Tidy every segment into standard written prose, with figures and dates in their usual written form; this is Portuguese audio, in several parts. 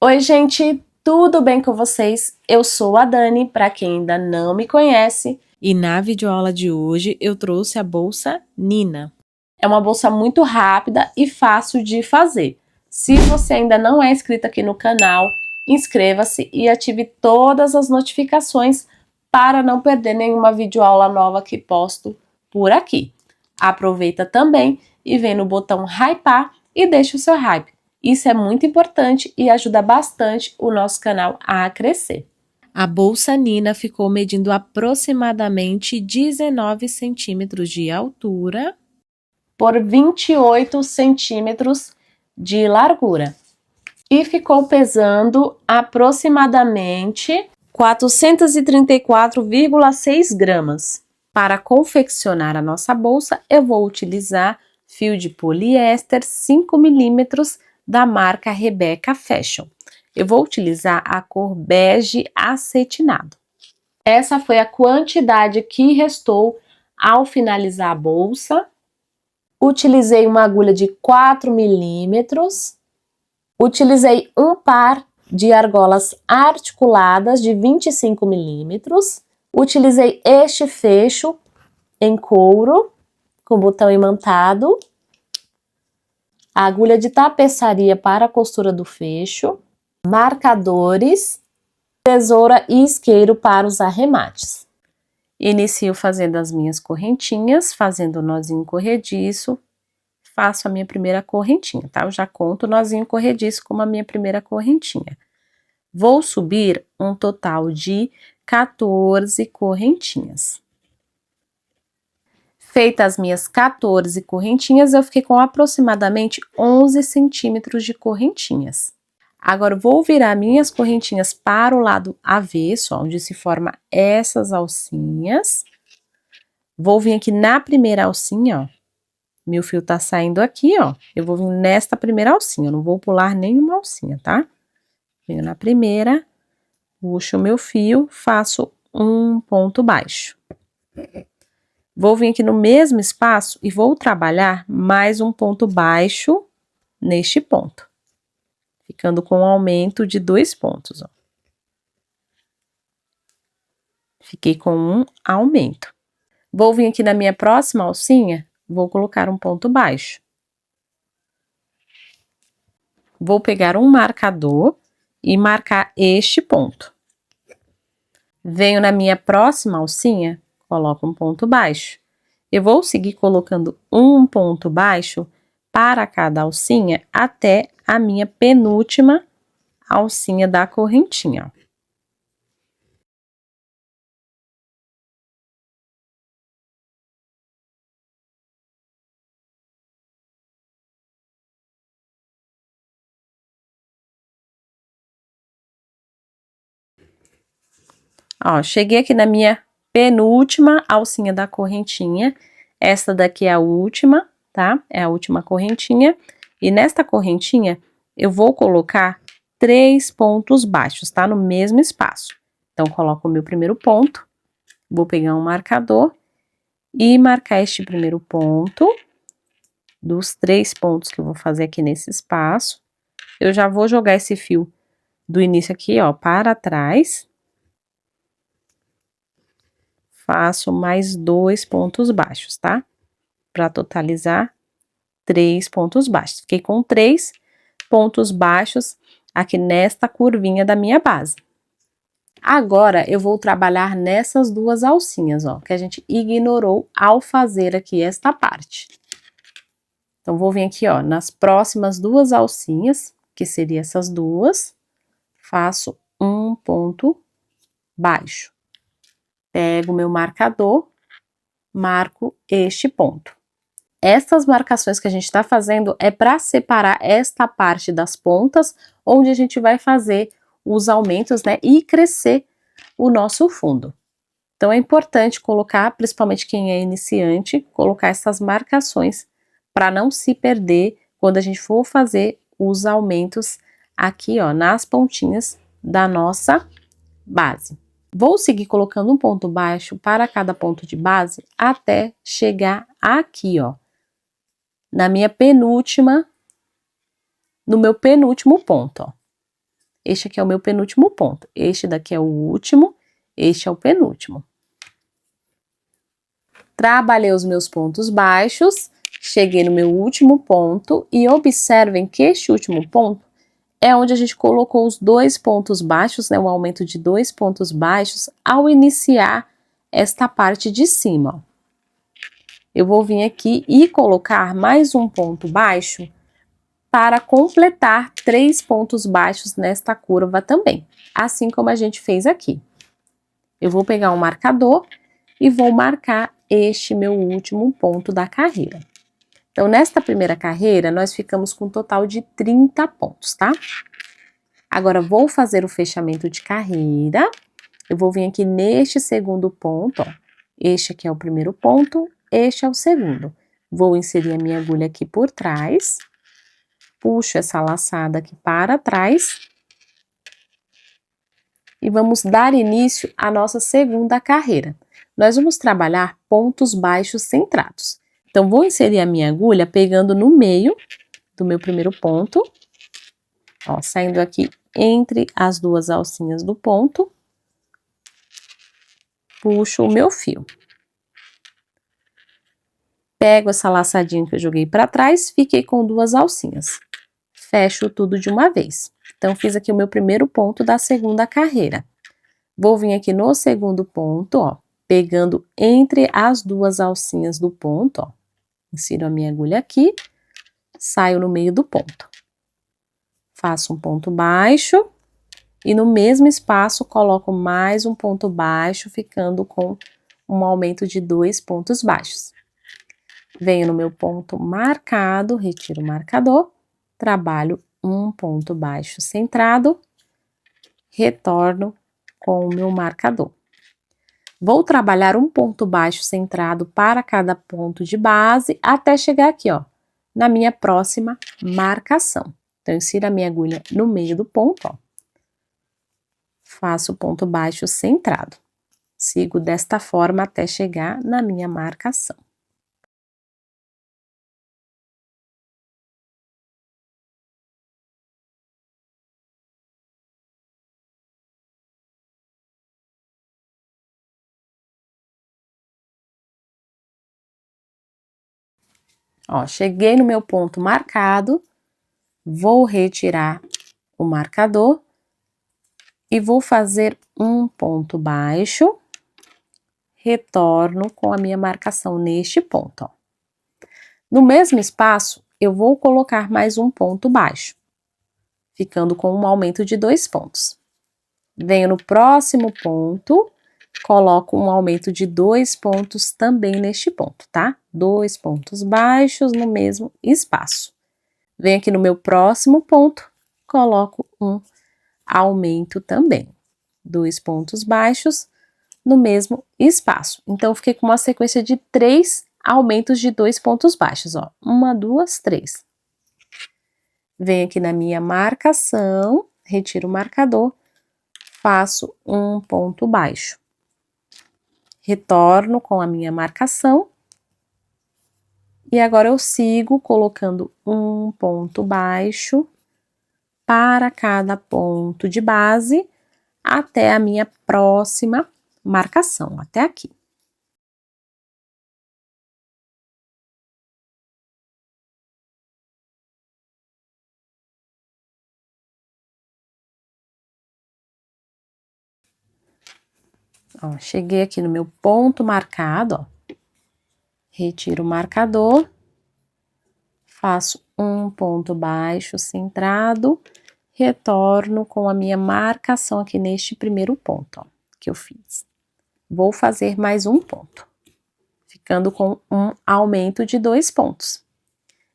Oi, gente, tudo bem com vocês? Eu sou a Dani, para quem ainda não me conhece. E na videoaula de hoje eu trouxe a bolsa Nina. É uma bolsa muito rápida e fácil de fazer. Se você ainda não é inscrito aqui no canal, inscreva-se e ative todas as notificações para não perder nenhuma videoaula nova que posto por aqui. Aproveita também e vem no botão hypar e deixa o seu hype. Isso é muito importante e ajuda bastante o nosso canal a crescer. A bolsa Nina ficou medindo aproximadamente 19 centímetros de altura por 28 centímetros de largura. E ficou pesando aproximadamente 434,6 gramas. Para confeccionar a nossa bolsa, eu vou utilizar fio de poliéster 5 milímetros da marca Rebecca Fashion. Eu vou utilizar a cor bege acetinado. Essa foi a quantidade que restou ao finalizar a bolsa. Utilizei uma agulha de 4 milímetros. Utilizei um par de argolas articuladas de 25 milímetros. Utilizei este fecho em couro, com botão imantado. A agulha de tapeçaria para a costura do fecho. Marcadores, tesoura e isqueiro para os arremates. Inicio fazendo as minhas correntinhas, fazendo o nozinho corrediço. Faço a minha primeira correntinha, tá? Eu já conto o nozinho corrediço como a minha primeira correntinha. Vou subir um total de 14 correntinhas. Feitas as minhas 14 correntinhas, eu fiquei com aproximadamente 11 centímetros de correntinhas. Agora, vou virar minhas correntinhas para o lado avesso, onde se forma essas alcinhas. Vou vir aqui na primeira alcinha, ó. Meu fio tá saindo aqui, ó. Eu vou vir nesta primeira alcinha, eu não vou pular nenhuma alcinha, tá? Venho na primeira, puxo o meu fio, faço um ponto baixo. Vou vir aqui no mesmo espaço e vou trabalhar mais um ponto baixo neste ponto. Ficando com um aumento de 2 pontos, ó. Fiquei com um aumento. Vou vir aqui na minha próxima alcinha, vou colocar um ponto baixo. Vou pegar um marcador e marcar este ponto. Venho na minha próxima alcinha, coloco um ponto baixo. Eu vou seguir colocando um ponto baixo para cada alcinha até a minha penúltima alcinha da correntinha. Ó, cheguei aqui na minha penúltima alcinha da correntinha. Essa daqui é a última, tá? É a última correntinha. E nesta correntinha, eu vou colocar 3 pontos baixos, tá? No mesmo espaço. Então, coloco o meu primeiro ponto. Vou pegar um marcador e marcar este primeiro ponto. Dos 3 pontos que eu vou fazer aqui nesse espaço. Eu já vou jogar esse fio do início aqui, ó, para trás. Faço mais 2 pontos baixos, tá? Para totalizar 3 pontos baixos. Fiquei com 3 pontos baixos aqui nesta curvinha da minha base. Agora, eu vou trabalhar nessas duas alcinhas, ó, que a gente ignorou ao fazer aqui esta parte. Então, vou vir aqui, ó, nas próximas duas alcinhas, que seriam essas duas, faço um ponto baixo. Pego o meu marcador, marco este ponto. Essas marcações que a gente tá fazendo é para separar esta parte das pontas, onde a gente vai fazer os aumentos, né, e crescer o nosso fundo. Então, é importante colocar, principalmente quem é iniciante, colocar essas marcações para não se perder quando a gente for fazer os aumentos aqui, ó, nas pontinhas da nossa base. Vou seguir colocando um ponto baixo para cada ponto de base até chegar aqui, ó, na minha penúltima, no meu penúltimo ponto, ó. Este aqui é o meu penúltimo ponto. Este daqui é o último, este é o penúltimo. Trabalhei os meus pontos baixos, cheguei no meu último ponto e observem que este último ponto é onde a gente colocou os 2 pontos baixos, né, um aumento de 2 pontos baixos ao iniciar esta parte de cima. Ó. Eu vou vir aqui e colocar mais um ponto baixo para completar 3 pontos baixos nesta curva também, assim como a gente fez aqui. Eu vou pegar um marcador e vou marcar este meu último ponto da carreira. Então, nesta primeira carreira, nós ficamos com um total de 30 pontos, tá? Agora, vou fazer o fechamento de carreira. Eu vou vir aqui neste segundo ponto, ó. Este aqui é o primeiro ponto, este é o segundo. Vou inserir a minha agulha aqui por trás. Puxo essa laçada aqui para trás. E vamos dar início à nossa segunda carreira. Nós vamos trabalhar pontos baixos centrados. Então, vou inserir a minha agulha pegando no meio do meu primeiro ponto. Ó, saindo aqui entre as 2 alcinhas do ponto. Puxo o meu fio. Pego essa laçadinha que eu joguei para trás, fiquei com 2 alcinhas. Fecho tudo de uma vez. Então, fiz aqui o meu primeiro ponto da segunda carreira. Vou vir aqui no segundo ponto, ó, pegando entre as 2 alcinhas do ponto, ó. Insiro a minha agulha aqui, saio no meio do ponto. Faço um ponto baixo e no mesmo espaço coloco mais um ponto baixo, ficando com um aumento de 2 pontos baixos. Venho no meu ponto marcado, retiro o marcador, trabalho um ponto baixo centrado, retorno com o meu marcador. Vou trabalhar um ponto baixo centrado para cada ponto de base, até chegar aqui, ó, na minha próxima marcação. Então, insiro a minha agulha no meio do ponto, ó. Faço o ponto baixo centrado. Sigo desta forma até chegar na minha marcação. Ó, cheguei no meu ponto marcado, vou retirar o marcador e vou fazer um ponto baixo, retorno com a minha marcação neste ponto, ó. No mesmo espaço, eu vou colocar mais um ponto baixo, ficando com um aumento de 2 pontos. Venho no próximo ponto, coloco um aumento de 2 pontos também neste ponto, tá? 2 pontos baixos no mesmo espaço. Venho aqui no meu próximo ponto, coloco um aumento também. 2 pontos baixos no mesmo espaço. Então, fiquei com uma sequência de 3 aumentos de 2 pontos baixos, ó. 1, 2, 3. Venho aqui na minha marcação, retiro o marcador, faço um ponto baixo. Retorno com a minha marcação. E agora eu sigo colocando um ponto baixo para cada ponto de base até a minha próxima marcação, até aqui. Ó, cheguei aqui no meu ponto marcado, ó. Retiro o marcador, faço um ponto baixo centrado, retorno com a minha marcação aqui neste primeiro ponto, ó, que eu fiz. Vou fazer mais um ponto, ficando com um aumento de 2 pontos.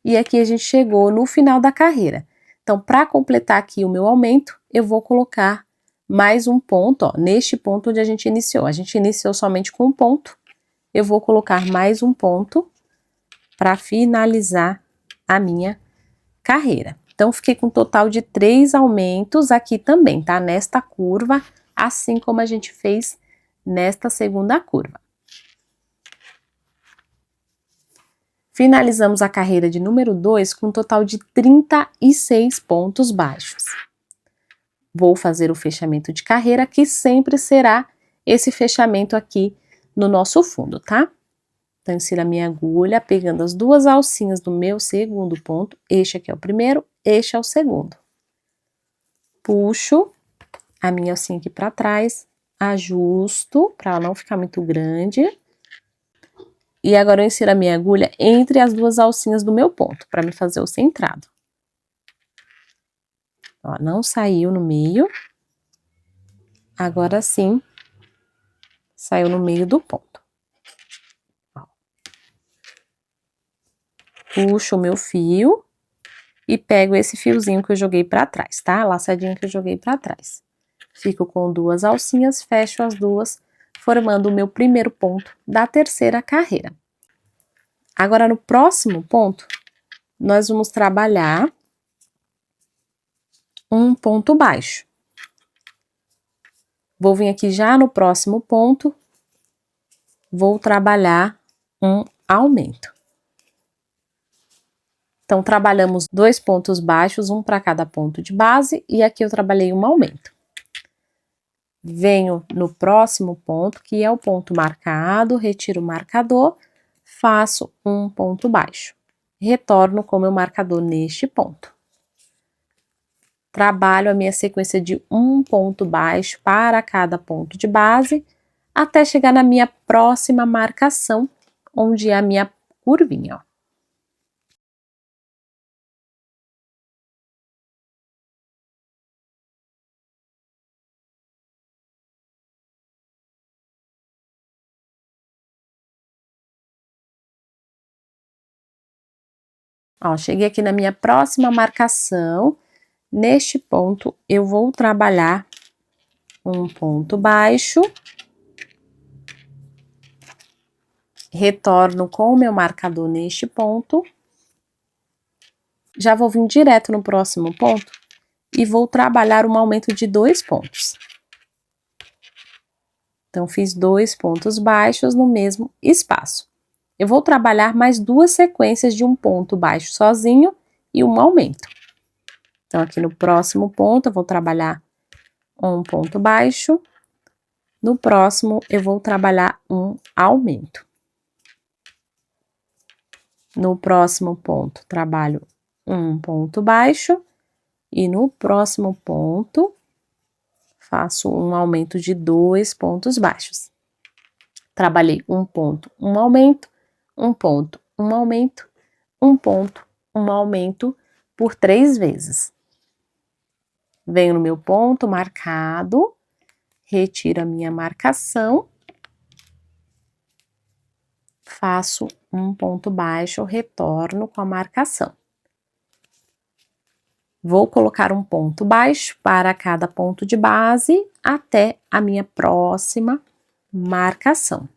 E aqui a gente chegou no final da carreira. Então, para completar aqui o meu aumento, eu vou colocar mais um ponto, ó, neste ponto onde a gente iniciou. A gente iniciou somente com um ponto. Eu vou colocar mais um ponto para finalizar a minha carreira. Então, fiquei com um total de 3 aumentos aqui também, tá? Nesta curva, assim como a gente fez nesta segunda curva. Finalizamos a carreira de número 2 com um total de 36 pontos baixos. vou fazer o fechamento de carreira, que sempre será esse fechamento aqui no nosso fundo, tá? Então, insiro a minha agulha, pegando as duas alcinhas do meu segundo ponto, este aqui é o primeiro, este é o segundo. Puxo a minha alcinha aqui pra trás, ajusto, pra ela não ficar muito grande. E agora eu insiro a minha agulha entre as duas alcinhas do meu ponto, pra me fazer o centrado. Ó, não saiu no meio. Agora sim, saiu no meio do ponto. Ó. Puxo o meu fio e pego esse fiozinho que eu joguei pra trás, tá? A laçadinha que eu joguei pra trás. Fico com duas alcinhas, fecho as duas, formando o meu primeiro ponto da terceira carreira. Agora, no próximo ponto, nós vamos trabalhar um ponto baixo. Vou vir aqui já no próximo ponto, vou trabalhar um aumento. Então, trabalhamos 2 pontos baixos, um para cada ponto de base, e aqui eu trabalhei um aumento. Venho no próximo ponto, que é o ponto marcado, retiro o marcador, faço um ponto baixo. Retorno com o meu marcador neste ponto. Trabalho a minha sequência de um ponto baixo para cada ponto de base, até chegar na minha próxima marcação, onde é a minha curvinha, ó. Ó, cheguei aqui na minha próxima marcação, neste ponto eu vou trabalhar um ponto baixo, retorno com o meu marcador neste ponto, já vou vir direto no próximo ponto e vou trabalhar um aumento de 2 pontos. Então, fiz 2 pontos baixos no mesmo espaço. Eu vou trabalhar mais 2 sequências de um ponto baixo sozinho e um aumento. Então, aqui no próximo ponto, eu vou trabalhar um ponto baixo. No próximo, eu vou trabalhar um aumento. No próximo ponto, trabalho um ponto baixo. E no próximo ponto, faço um aumento de 2 pontos baixos. Trabalhei um ponto, um aumento, um ponto, um aumento, um ponto, um aumento por 3 vezes. Venho no meu ponto marcado, retiro a minha marcação, faço um ponto baixo, retorno com a marcação. Vou colocar um ponto baixo para cada ponto de base até a minha próxima marcação.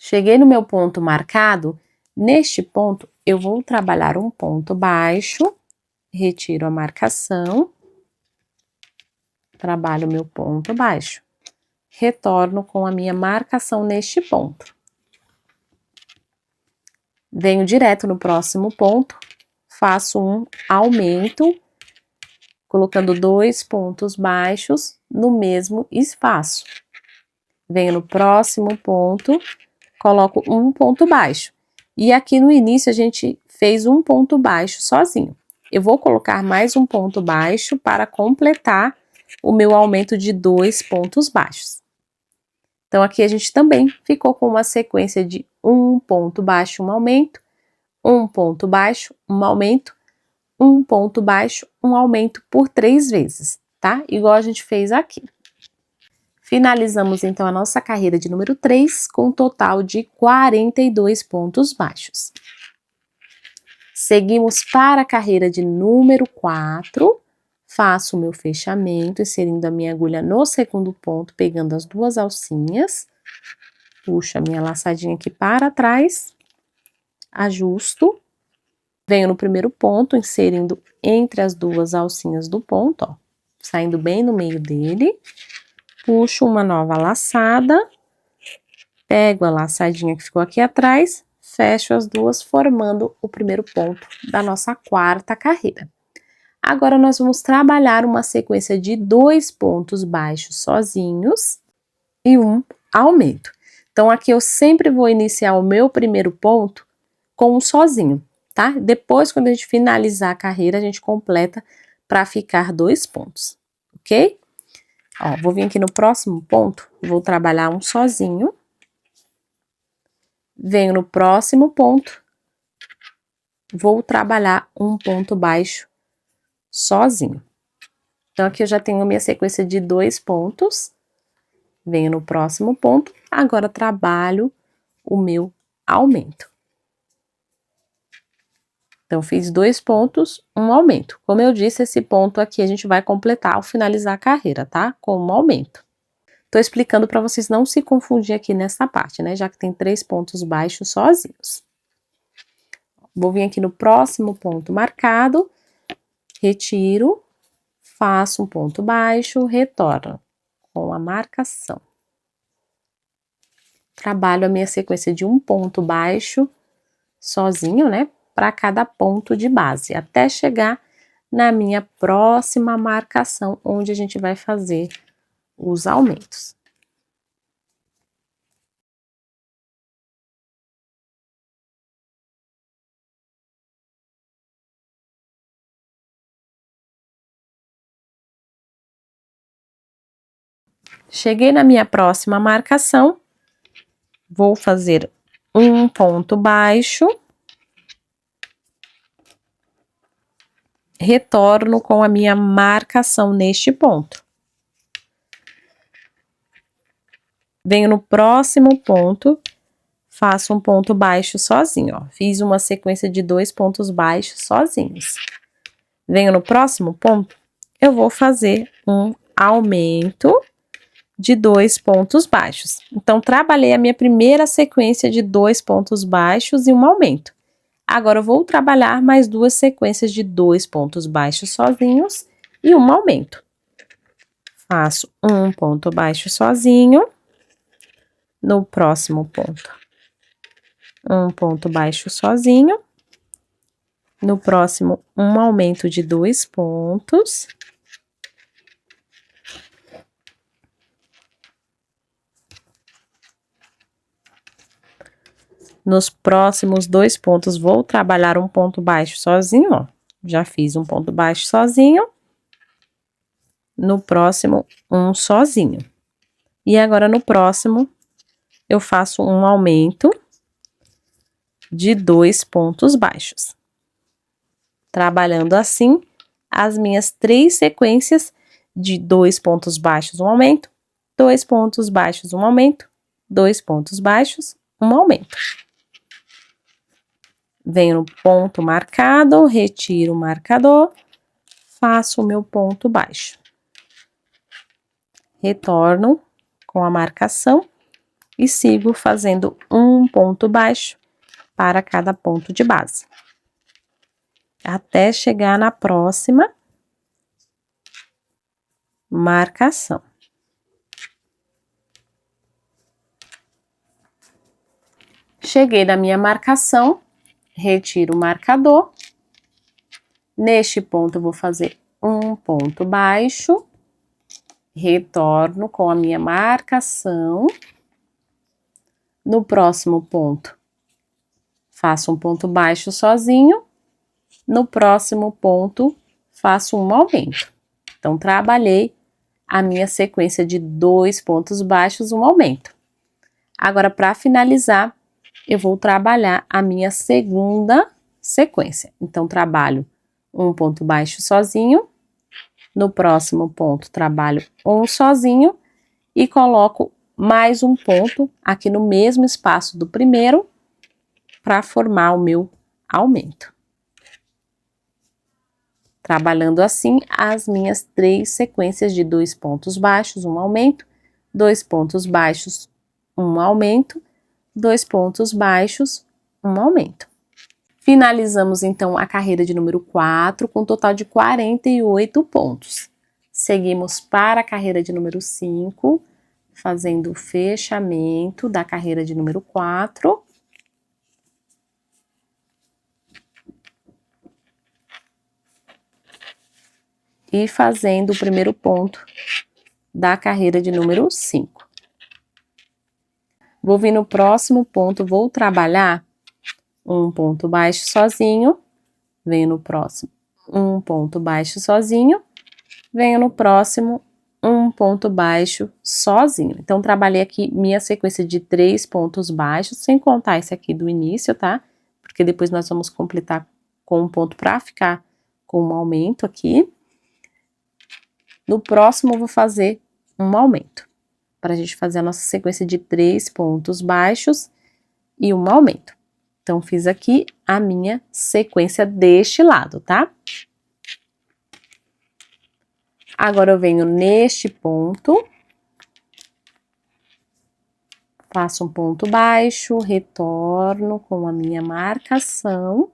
Cheguei no meu ponto marcado, neste ponto eu vou trabalhar um ponto baixo, retiro a marcação, trabalho o meu ponto baixo, retorno com a minha marcação neste ponto. Venho direto no próximo ponto, faço um aumento, colocando 2 pontos baixos no mesmo espaço. Venho no próximo ponto, coloco um ponto baixo. E aqui no início a gente fez um ponto baixo sozinho. Eu vou colocar mais um ponto baixo para completar o meu aumento de 2 pontos baixos. Então, aqui a gente também ficou com uma sequência de um ponto baixo, um aumento, um ponto baixo, um aumento, um ponto baixo, um aumento por 3 vezes, tá? Igual a gente fez aqui. Finalizamos, então, a nossa carreira de número 3 com um total de 42 pontos baixos. Seguimos para a carreira de número 4, faço o meu fechamento, inserindo a minha agulha no segundo ponto, pegando as duas alcinhas, puxo a minha laçadinha aqui para trás, ajusto, venho no primeiro ponto, inserindo entre as duas alcinhas do ponto, ó, saindo bem no meio dele, puxo uma nova laçada, pego a laçadinha que ficou aqui atrás, fecho as duas, formando o primeiro ponto da nossa quarta carreira. Agora, nós vamos trabalhar uma sequência de 2 pontos baixos sozinhos e um aumento. Então, aqui eu sempre vou iniciar o meu primeiro ponto com um sozinho, tá? Depois, quando a gente finalizar a carreira, a gente completa para ficar 2 pontos, ok? Ó, vou vir aqui no próximo ponto, vou trabalhar um sozinho. Venho no próximo ponto, vou trabalhar um ponto baixo sozinho. Então, aqui eu já tenho minha sequência de 2 pontos. Venho no próximo ponto, agora trabalho o meu aumento. Então, fiz 2 pontos, um aumento. Como eu disse, esse ponto aqui a gente vai completar ao finalizar a carreira, tá? Com um aumento. Tô explicando para vocês não se confundir aqui nessa parte, né? Já que tem 3 pontos baixos sozinhos. Vou vir aqui no próximo ponto marcado, retiro, faço um ponto baixo, retorno com a marcação. Trabalho a minha sequência de um ponto baixo sozinho, né? Para cada ponto de base, até chegar na minha próxima marcação, onde a gente vai fazer os aumentos. Cheguei na minha próxima marcação, vou fazer um ponto baixo, retorno com a minha marcação neste ponto. Venho no próximo ponto, faço um ponto baixo sozinho, ó. Fiz uma sequência de 2 pontos baixos sozinhos. Venho no próximo ponto, eu vou fazer um aumento de 2 pontos baixos. Então, trabalhei a minha primeira sequência de 2 pontos baixos e um aumento. Agora, eu vou trabalhar mais 2 sequências de 2 pontos baixos sozinhos e um aumento. Faço um ponto baixo sozinho. No próximo ponto, um ponto baixo sozinho. No próximo, um aumento de 2 pontos. Nos próximos 2 pontos, vou trabalhar um ponto baixo sozinho, ó. Já fiz um ponto baixo sozinho. No próximo, um sozinho. E agora, no próximo, eu faço um aumento de 2 pontos baixos. Trabalhando assim, as minhas 3 sequências de 2 pontos baixos, um aumento, 2 pontos baixos, um aumento, 2 pontos baixos, um aumento. Venho no ponto marcado, retiro o marcador, faço o meu ponto baixo. Retorno com a marcação e sigo fazendo um ponto baixo para cada ponto de base. Até chegar na próxima marcação. Cheguei na minha marcação, retiro o marcador. Neste ponto, eu vou fazer um ponto baixo, retorno com a minha marcação. No próximo ponto, faço um ponto baixo sozinho. No próximo ponto, faço um aumento. Então, trabalhei a minha sequência de 2 pontos baixos, um aumento. Agora, para finalizar, eu vou trabalhar a minha segunda sequência. Então, trabalho um ponto baixo sozinho. No próximo ponto, trabalho um sozinho e coloco mais um ponto aqui no mesmo espaço do primeiro para formar o meu aumento. Trabalhando assim as minhas 3 sequências de 2 pontos baixos, um aumento, 2 pontos baixos, um aumento, 2 pontos baixos, um aumento. Finalizamos então a carreira de número 4 com um total de 48 pontos. Seguimos para a carreira de número 5, fazendo o fechamento da carreira de número 4. E fazendo o primeiro ponto da carreira de número 5. Vou vir no próximo ponto, vou trabalhar um ponto baixo sozinho, venho no próximo um ponto baixo sozinho, venho no próximo um ponto baixo sozinho. Então, trabalhei aqui minha sequência de 3 pontos baixos, sem contar esse aqui do início, tá? Porque depois nós vamos completar com um ponto pra ficar com um aumento aqui. No próximo, eu vou fazer um aumento, para a gente fazer a nossa sequência de 3 pontos baixos e um aumento. Então, fiz aqui a minha sequência deste lado, tá? Agora, eu venho neste ponto, faço um ponto baixo, retorno com a minha marcação.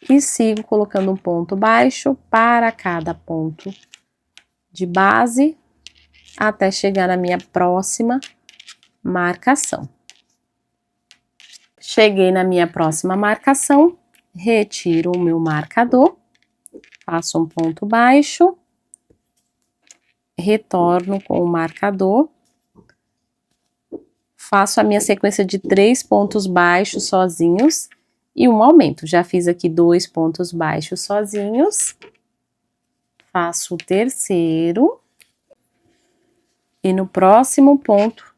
E sigo colocando um ponto baixo para cada ponto de base, até chegar na minha próxima marcação. Cheguei na minha próxima marcação, retiro o meu marcador, faço um ponto baixo, retorno com o marcador, faço a minha sequência de 3 pontos baixos sozinhos e um aumento. Já fiz aqui 2 pontos baixos sozinhos, faço o terceiro, e no próximo ponto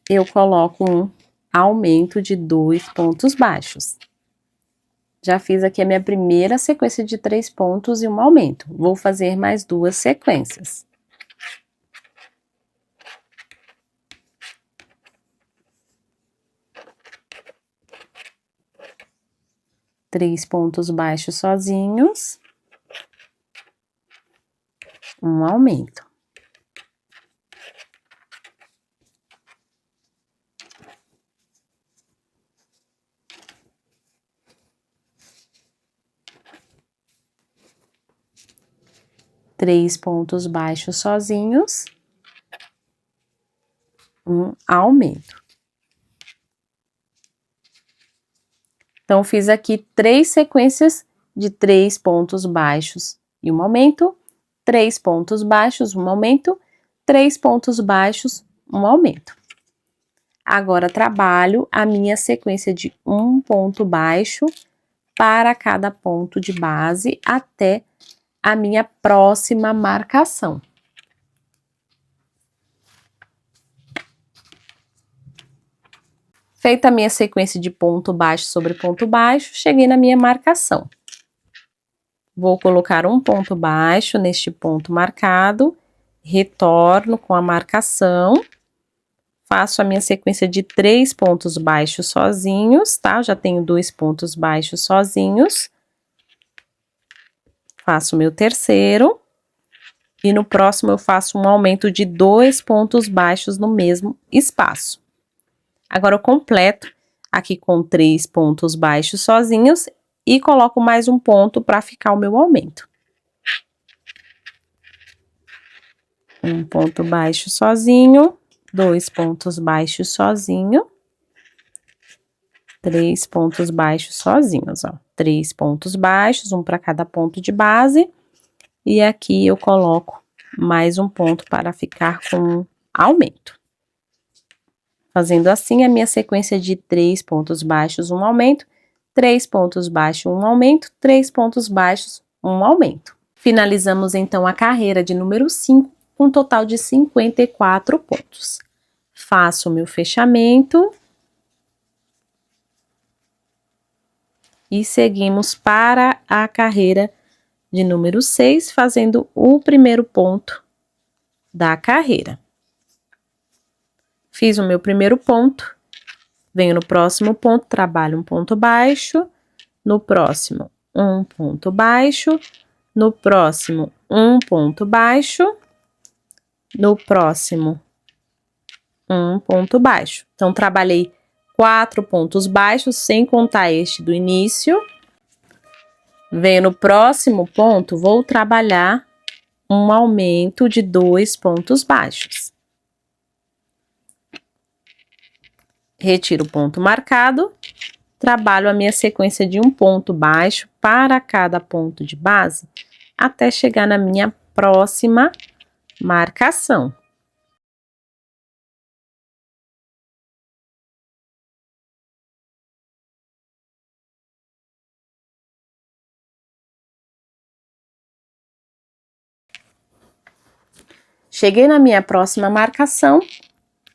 eu coloco um aumento de 2 pontos baixos. Já fiz aqui a minha primeira sequência de 3 pontos e um aumento. Vou fazer mais 2 sequências. Três pontos baixos sozinhos, um aumento. Três pontos baixos sozinhos, um aumento. Então, fiz aqui 3 sequências de 3 pontos baixos e um aumento, 3 pontos baixos, um aumento, 3 pontos baixos, um aumento. Agora, trabalho a minha sequência de um ponto baixo para cada ponto de base até a minha próxima marcação. Feita a minha sequência de ponto baixo sobre ponto baixo, cheguei na minha marcação. Vou colocar um ponto baixo neste ponto marcado, retorno com a marcação, faço a minha sequência de 3 pontos baixos sozinhos, tá? Eu já tenho 2 pontos baixos sozinhos. Faço o meu terceiro, e no próximo eu faço um aumento de 2 pontos baixos no mesmo espaço. Agora, eu completo aqui com 3 pontos baixos sozinhos e coloco mais um ponto para ficar o meu aumento. Um ponto baixo sozinho, 2 pontos baixos sozinho, 3 pontos baixos sozinhos, ó. 3 pontos baixos, um para cada ponto de base. E aqui eu coloco mais um ponto para ficar com aumento. Fazendo assim a minha sequência de 3 pontos baixos, um aumento, 3 pontos baixos, um aumento, 3 pontos baixos, um aumento. Finalizamos então a carreira de número 5 com um total de 54 pontos. Faço o meu fechamento. E seguimos para a carreira de número 6, fazendo o primeiro ponto da carreira. Fiz o meu primeiro ponto, venho no próximo ponto, trabalho um ponto baixo, no próximo um ponto baixo, no próximo um ponto baixo, no próximo um ponto baixo. Então, trabalhei 4 pontos baixos, sem contar este do início. Venho no próximo ponto, vou trabalhar um aumento de 2 pontos baixos. Retiro o ponto marcado, trabalho a minha sequência de um ponto baixo para cada ponto de base, até chegar na minha próxima marcação. Cheguei na minha próxima marcação,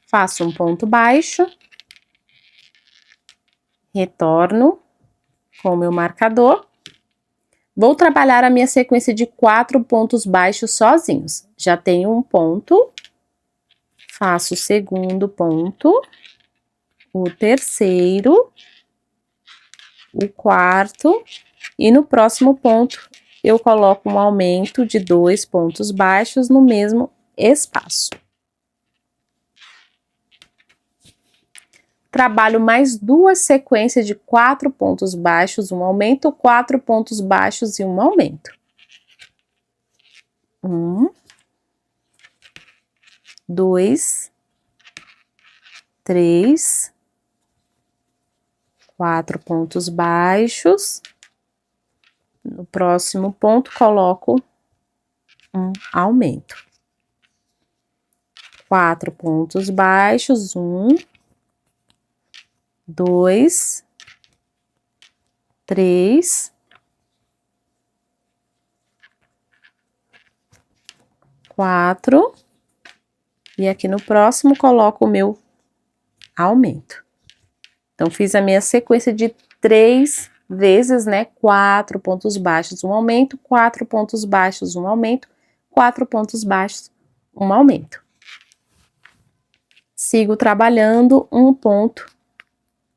faço um ponto baixo, retorno com o meu marcador. Vou trabalhar a minha sequência de 4 pontos baixos sozinhos. Já tenho um ponto, faço o segundo ponto, o terceiro, o quarto, e no próximo ponto eu coloco um aumento de 2 pontos baixos no mesmo espaço. Trabalho mais 2 sequências de 4 pontos baixos, um aumento, 4 pontos baixos e um aumento. 1, 2, 3, 4 pontos baixos. No próximo ponto, coloco um aumento. 4 pontos baixos, 1, 2, 3, 4, e aqui no próximo coloco o meu aumento. Então, fiz a minha sequência de 3 vezes, né, 4 pontos baixos, um aumento, 4 pontos baixos, um aumento, 4 pontos baixos, um aumento. Sigo trabalhando um ponto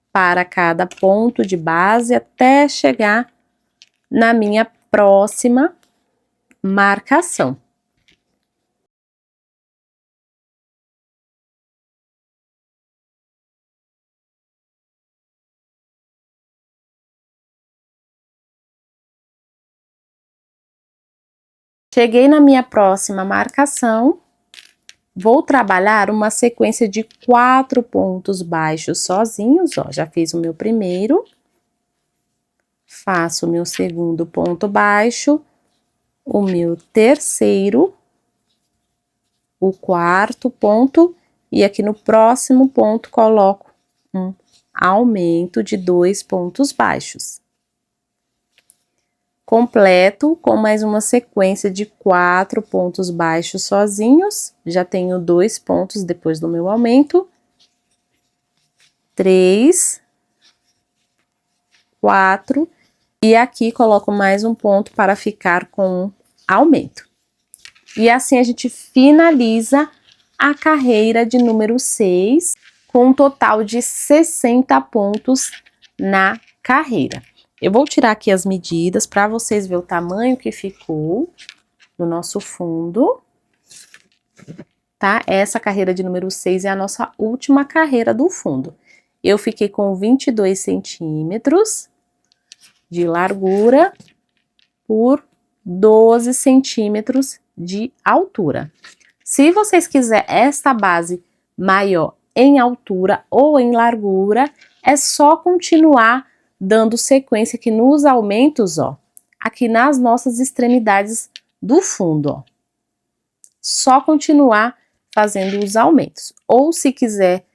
para cada ponto de base até chegar na minha próxima marcação. Cheguei na minha próxima marcação, vou trabalhar uma sequência de 4 pontos baixos sozinhos, ó, já fiz o meu primeiro, faço o meu segundo ponto baixo, o meu terceiro, o quarto ponto, e aqui no próximo ponto coloco um aumento de 2 pontos baixos. Completo com mais uma sequência de 4 pontos baixos sozinhos, já tenho 2 pontos depois do meu aumento, 3, 4, e aqui coloco mais um ponto para ficar com um aumento. E assim a gente finaliza a carreira de número 6, com um total de 60 pontos na carreira. Eu vou tirar aqui as medidas para vocês verem o tamanho que ficou no nosso fundo, tá? Essa carreira de número 6 é a nossa última carreira do fundo. Eu fiquei com 22 centímetros de largura por 12 centímetros de altura. Se vocês quiserem esta base maior em altura ou em largura, é só continuar dando sequência aqui nos aumentos, ó, aqui nas nossas extremidades do fundo, ó. Só continuar fazendo os aumentos. Ou se quiser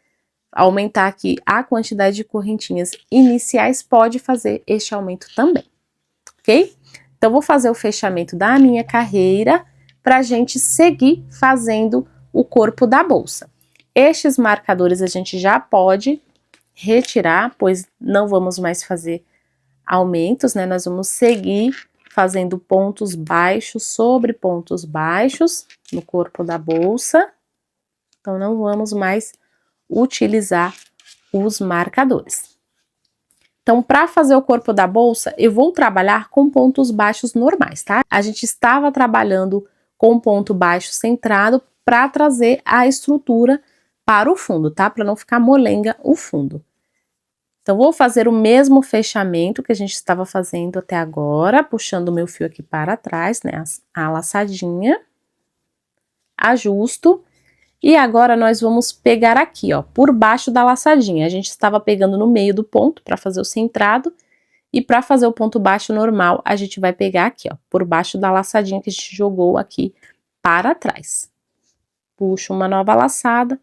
aumentar aqui a quantidade de correntinhas iniciais, pode fazer este aumento também, ok? Então, vou fazer o fechamento da minha carreira para a gente seguir fazendo o corpo da bolsa. Estes marcadores a gente já pode retirar, pois não vamos mais fazer aumentos, né? Nós vamos seguir fazendo pontos baixos sobre pontos baixos no corpo da bolsa. Então, não vamos mais utilizar os marcadores. Então, para fazer o corpo da bolsa, eu vou trabalhar com pontos baixos normais, tá? A gente estava trabalhando com ponto baixo centrado para trazer a estrutura para o fundo, tá? Para não ficar molenga o fundo. Então, vou fazer o mesmo fechamento que a gente estava fazendo até agora, puxando o meu fio aqui para trás, né, a laçadinha. Ajusto. E agora, nós vamos pegar aqui, ó, por baixo da laçadinha. A gente estava pegando no meio do ponto para fazer o centrado. E para fazer o ponto baixo normal, a gente vai pegar aqui, ó, por baixo da laçadinha que a gente jogou aqui para trás. Puxo uma nova laçada,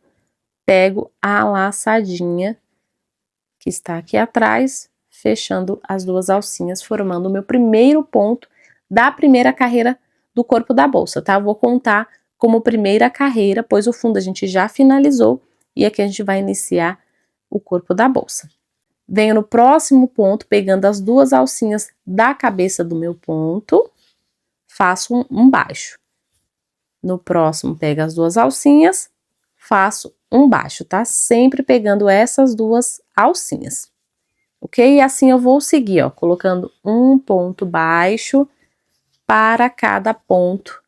pego a laçadinha que está aqui atrás, fechando as duas alcinhas, formando o meu primeiro ponto da primeira carreira do corpo da bolsa, tá? Eu vou contar como primeira carreira, pois o fundo a gente já finalizou e aqui a gente vai iniciar o corpo da bolsa. Venho no próximo ponto, pegando as duas alcinhas da cabeça do meu ponto, faço um baixo. No próximo, pego as duas alcinhas, faço um baixo, tá? Sempre pegando essas duas alcinhas, ok? E assim eu vou seguir, ó, colocando um ponto baixo para cada ponto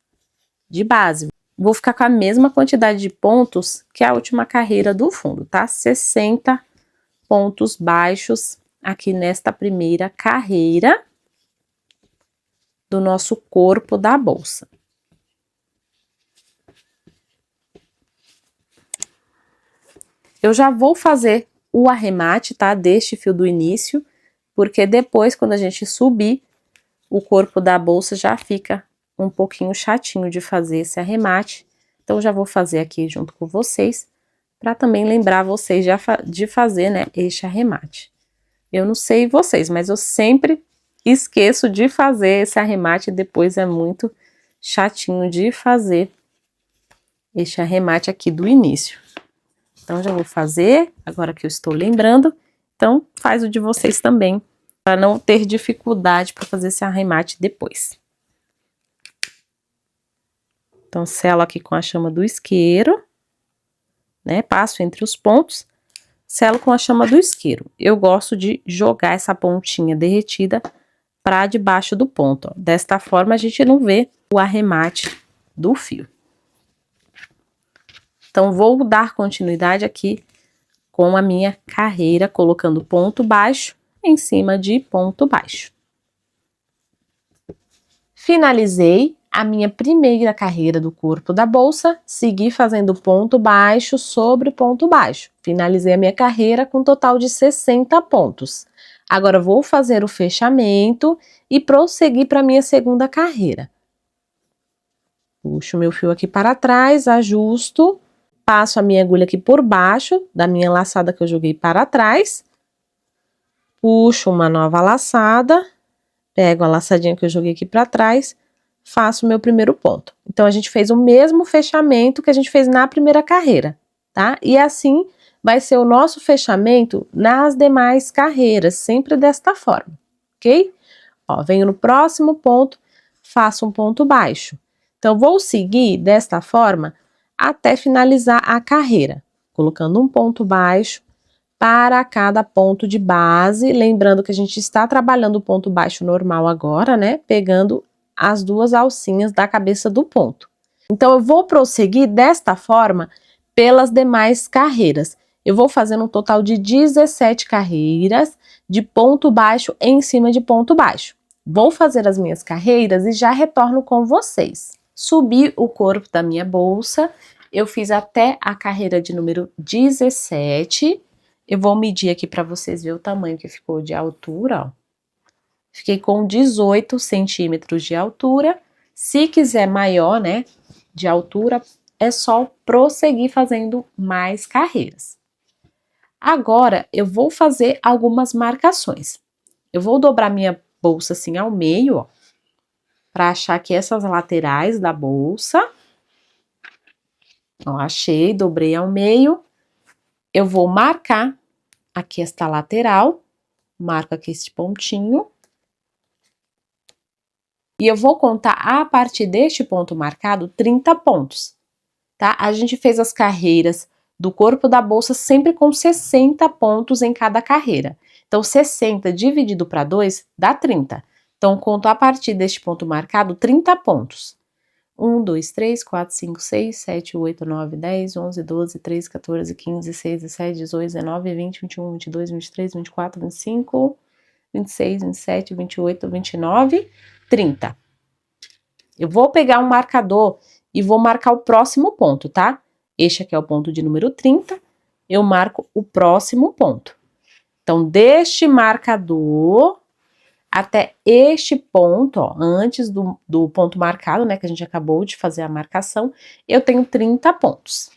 de base. Vou ficar com a mesma quantidade de pontos que a última carreira do fundo, tá? 60 pontos baixos aqui nesta primeira carreira do nosso corpo da bolsa. Eu já vou fazer o arremate, tá? Deste fio do início, porque depois, quando a gente subir, o corpo da bolsa já fica um pouquinho chatinho de fazer esse arremate. Então, já vou fazer aqui junto com vocês, para também lembrar vocês de fazer, né, este arremate. Eu não sei vocês, mas eu sempre esqueço de fazer esse arremate e depois é muito chatinho de fazer este arremate aqui do início. Então, já vou fazer, agora que eu estou lembrando. Então, faz o de vocês também, para não ter dificuldade para fazer esse arremate depois. Então, selo aqui com a chama do isqueiro, né? Passo entre os pontos, selo com a chama do isqueiro. Eu gosto de jogar essa pontinha derretida para debaixo do ponto, ó. Desta forma, a gente não vê o arremate do fio. Então, vou dar continuidade aqui com a minha carreira, colocando ponto baixo em cima de ponto baixo. Finalizei a minha primeira carreira do corpo da bolsa, segui fazendo ponto baixo sobre ponto baixo. Finalizei a minha carreira com um total de 60 pontos. Agora, vou fazer o fechamento e prosseguir para a minha segunda carreira. Puxo meu fio aqui para trás, ajusto. Passo a minha agulha aqui por baixo da minha laçada que eu joguei para trás. Puxo uma nova laçada. Pego a laçadinha que eu joguei aqui para trás. Faço o meu primeiro ponto. Então, a gente fez o mesmo fechamento que a gente fez na primeira carreira, tá? E assim vai ser o nosso fechamento nas demais carreiras, sempre desta forma, ok? Ó, venho no próximo ponto, faço um ponto baixo. Então, vou seguir desta forma até finalizar a carreira, colocando um ponto baixo para cada ponto de base, lembrando que a gente está trabalhando o ponto baixo normal agora, né, pegando as duas alcinhas da cabeça do ponto. Então, eu vou prosseguir desta forma pelas demais carreiras. Eu vou fazendo um total de 17 carreiras de ponto baixo em cima de ponto baixo. Vou fazer as minhas carreiras e já retorno com vocês. Subi o corpo da minha bolsa, eu fiz até a carreira de número 17. Eu vou medir aqui para vocês verem o tamanho que ficou de altura, ó. Fiquei com 18 centímetros de altura. Se quiser maior, né, de altura, é só prosseguir fazendo mais carreiras. Agora, eu vou fazer algumas marcações. Eu vou dobrar minha bolsa assim ao meio, ó, para achar aqui essas laterais da bolsa. Ó, achei, dobrei ao meio. Eu vou marcar aqui esta lateral, marco aqui este pontinho. E eu vou contar a partir deste ponto marcado 30 pontos, tá? A gente fez as carreiras do corpo da bolsa sempre com 60 pontos em cada carreira. Então, 60 dividido para 2 dá 30. Então, conto a partir deste ponto marcado 30 pontos. 1, 2, 3, 4, 5, 6, 7, 8, 9, 10, 11, 12, 13, 14, 15, 16, 17, 18, 19, 20, 21, 22, 23, 24, 25, 26, 27, 28, 29, 30. Eu vou pegar um marcador e vou marcar o próximo ponto, tá? Este aqui é o ponto de número 30, eu marco o próximo ponto. Então, deste marcador até este ponto, ó, antes do ponto marcado, né, que a gente acabou de fazer a marcação, eu tenho 30 pontos.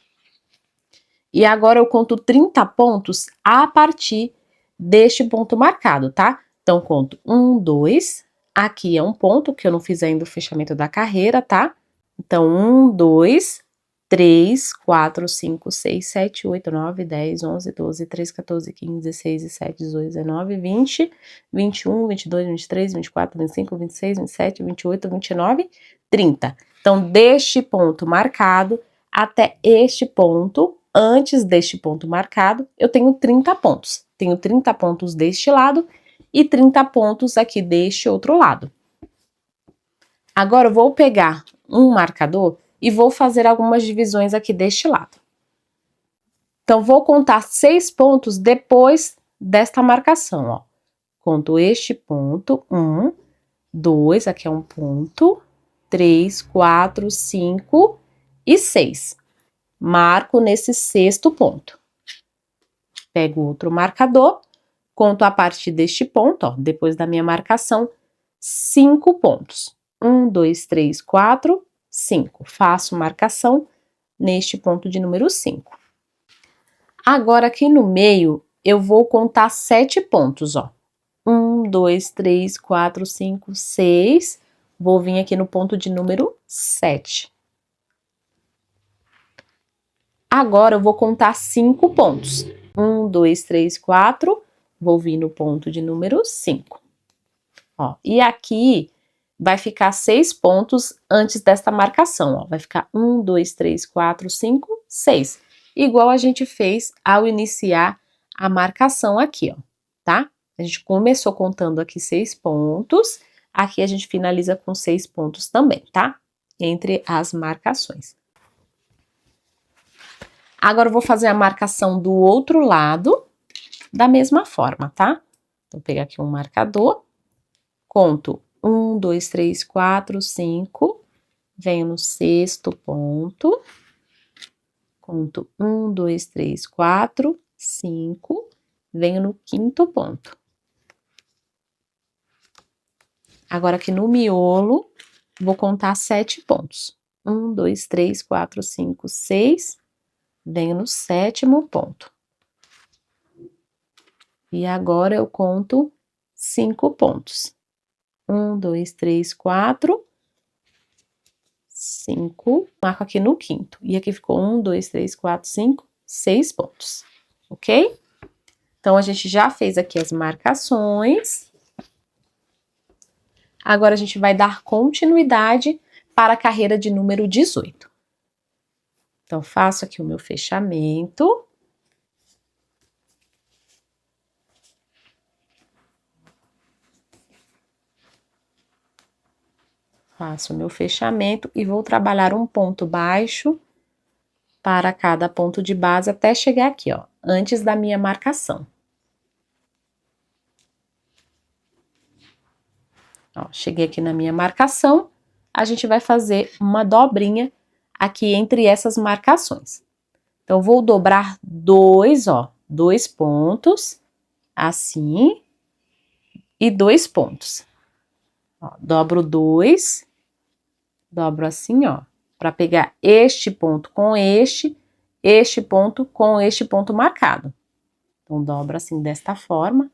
E agora eu conto 30 pontos a partir deste ponto marcado, tá? Então, conto 1, 2, aqui é um ponto, que eu não fiz ainda o fechamento da carreira, tá? Então, 1, 2, 3, 4, 5, 6, 7, 8, 9, 10, 11, 12, 13, 14, 15, 16, 17, 18, 19, 20, 21, 22, 23, 24, 25, 26, 27, 28, 29, 30. Então, deste ponto marcado até este ponto, antes deste ponto marcado, eu tenho 30 pontos. Tenho 30 pontos deste lado e 30 pontos aqui deste outro lado. Agora, eu vou pegar um marcador e vou fazer algumas divisões aqui deste lado. Então, vou contar 6 pontos depois desta marcação, ó. Conto este ponto, 1, 2, aqui é um ponto, 3, 4, 5 e 6. Marco nesse sexto ponto. Pego outro marcador, conto a partir deste ponto, ó, depois da minha marcação, 5 pontos. 1, 2, 3, 4, 5. Faço marcação neste ponto de número 5. Agora, aqui no meio, eu vou contar 7 pontos, ó. 1, 2, 3, 4, 5, 6. Vou vir aqui no ponto de número 7. Agora, eu vou contar 5 pontos. 1, 2, 3, 4. Vou vir no ponto de número 5. Ó, e aqui vai ficar 6 pontos antes desta marcação, ó. Vai ficar 1, 2, 3, 4, 5, 6. Igual a gente fez ao iniciar a marcação aqui, ó, tá? A gente começou contando aqui 6 pontos, aqui a gente finaliza com 6 pontos também, tá? Entre as marcações. Agora, eu vou fazer a marcação do outro lado da mesma forma, tá? Vou pegar aqui um marcador, conto 1, 2, 3, 4, 5, venho no sexto ponto, conto 1, 2, 3, 4, 5, venho no quinto ponto. Agora, aqui no miolo, vou contar 7 pontos. 1, 2, 3, 4, 5, 6, venho no sétimo ponto. E agora eu conto 5 pontos. 1, 2, 3, 4, 5. Marco aqui no quinto. E aqui ficou 1, 2, 3, 4, 5, 6 pontos. Ok? Então, a gente já fez aqui as marcações. Agora, a gente vai dar continuidade para a carreira de número 18. Então, faço aqui o meu fechamento. Faço o meu fechamento e vou trabalhar um ponto baixo para cada ponto de base até chegar aqui, ó, antes da minha marcação. Ó, cheguei aqui na minha marcação, a gente vai fazer uma dobrinha aqui entre essas marcações. Então, vou dobrar 2, ó, 2 pontos, assim, e 2 pontos. Ó, dobro 2, dobro assim, ó, para pegar este ponto com este ponto com este ponto marcado. Então, dobro assim, desta forma.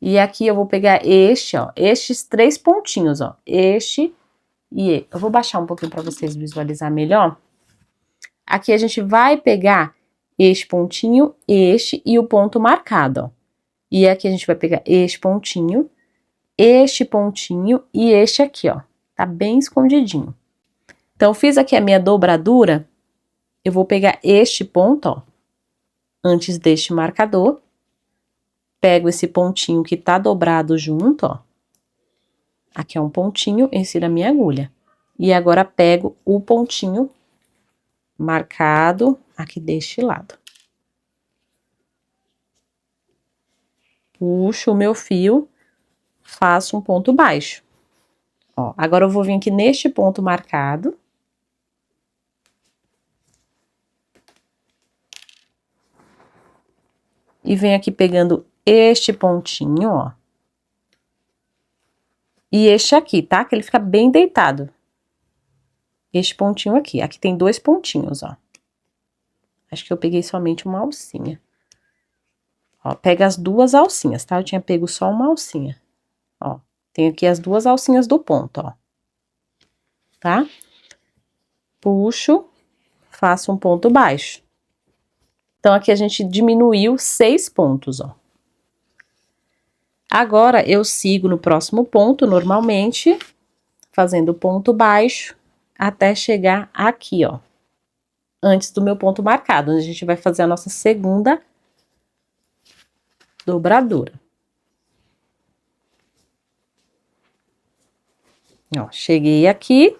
E aqui eu vou pegar este, ó, estes 3 pontinhos, ó, este e este. Eu vou baixar um pouquinho para vocês visualizar melhor. Aqui a gente vai pegar este pontinho, este e o ponto marcado, ó. E aqui a gente vai pegar este pontinho e este aqui, ó. Tá bem escondidinho. Então, fiz aqui a minha dobradura, eu vou pegar este ponto, ó, antes deste marcador. Pego esse pontinho que tá dobrado junto, ó. Aqui é um pontinho, insiro a minha agulha. E agora pego o pontinho marcado aqui deste lado. Puxo o meu fio, faço um ponto baixo. Ó, agora eu vou vir aqui neste ponto marcado. E venho aqui pegando este pontinho, ó. E este aqui, tá? Que ele fica bem deitado. Este pontinho aqui. Aqui tem 2 pontinhos, ó. Acho que eu peguei somente uma alcinha. Ó, pega as 2 alcinhas, tá? Eu tinha pego só uma alcinha. Ó, tem aqui as 2 alcinhas do ponto, ó. Tá? Puxo, faço um ponto baixo. Então, aqui a gente diminuiu 6 pontos, ó. Agora, eu sigo no próximo ponto, normalmente, fazendo ponto baixo, até chegar aqui, ó. Antes do meu ponto marcado, onde a gente vai fazer a nossa segunda dobradura. Ó, cheguei aqui.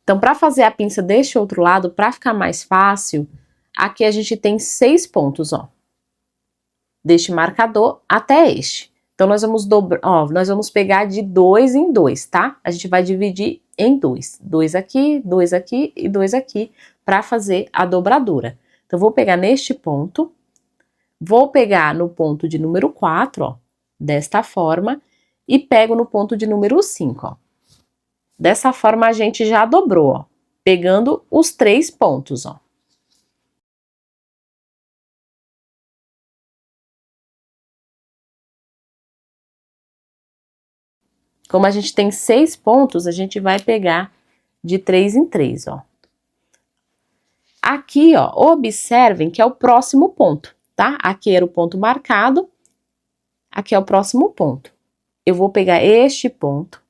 Então, para fazer a pinça deste outro lado, para ficar mais fácil, aqui a gente tem 6 pontos, ó. Deste marcador até este. Então, nós vamos dobrar, ó, nós vamos pegar de 2 em 2, tá? A gente vai dividir em 2. 2 aqui, 2 aqui e 2 aqui, para fazer a dobradura. Então, vou pegar neste ponto, vou pegar no ponto de número 4, ó, desta forma, e pego no ponto de número 5, ó. Dessa forma, a gente já dobrou, ó, pegando os 3 pontos, ó. Como a gente tem 6 pontos, a gente vai pegar de 3 em 3, ó. Aqui, ó, observem que é o próximo ponto, tá? Aqui era o ponto marcado, aqui é o próximo ponto. Eu vou pegar este ponto,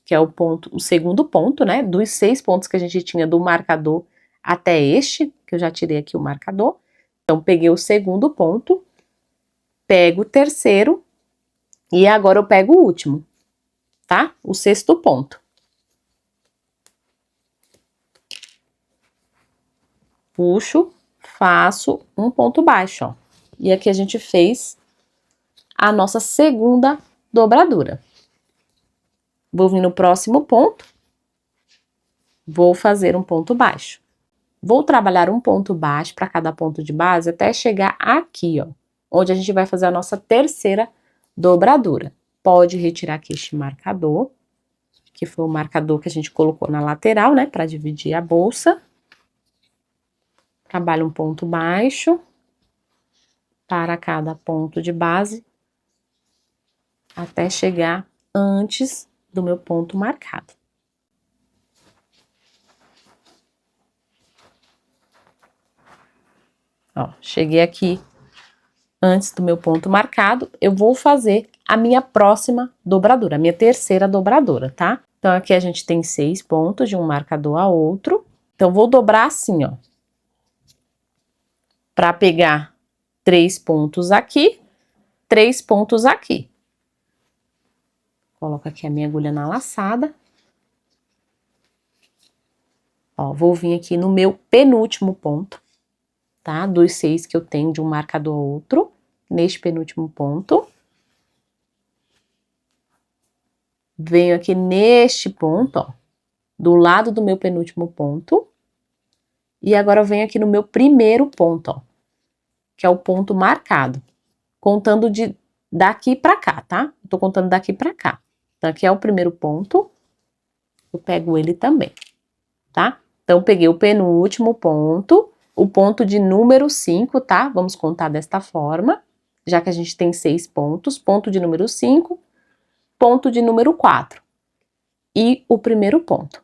que é o ponto, o segundo ponto, né? Dos 6 pontos que a gente tinha do marcador até este, que eu já tirei aqui o marcador. Então, peguei o segundo ponto, pego o terceiro e agora eu pego o último, tá? O sexto ponto. Puxo, faço um ponto baixo, ó. E aqui a gente fez a nossa segunda dobradura. Vou vir no próximo ponto, vou fazer um ponto baixo. Vou trabalhar um ponto baixo para cada ponto de base até chegar aqui, ó, onde a gente vai fazer a nossa terceira dobradura. Pode retirar aqui este marcador, que foi o marcador que a gente colocou na lateral, né, para dividir a bolsa. Trabalho um ponto baixo para cada ponto de base até chegar antes do meu ponto marcado. Ó, cheguei aqui antes do meu ponto marcado, eu vou fazer a minha próxima dobradura, a minha terceira dobradura, tá? Então, aqui a gente tem 6 pontos de um marcador a outro. Então, vou dobrar assim, ó. Para pegar 3 pontos aqui, 3 pontos aqui. Coloco aqui a minha agulha na laçada. Ó, vou vir aqui no meu penúltimo ponto, tá? Dos 6 que eu tenho de um marcador a outro, neste penúltimo ponto. Venho aqui neste ponto, ó, do lado do meu penúltimo ponto. E agora eu venho aqui no meu primeiro ponto, ó, que é o ponto marcado, contando de daqui pra cá, tá? Eu tô contando daqui pra cá. Então, aqui é o primeiro ponto, eu pego ele também, tá? Então, peguei o penúltimo ponto, o ponto de número 5, tá? Vamos contar desta forma, já que a gente tem 6 pontos, ponto de número 5, ponto de número 4 e o primeiro ponto.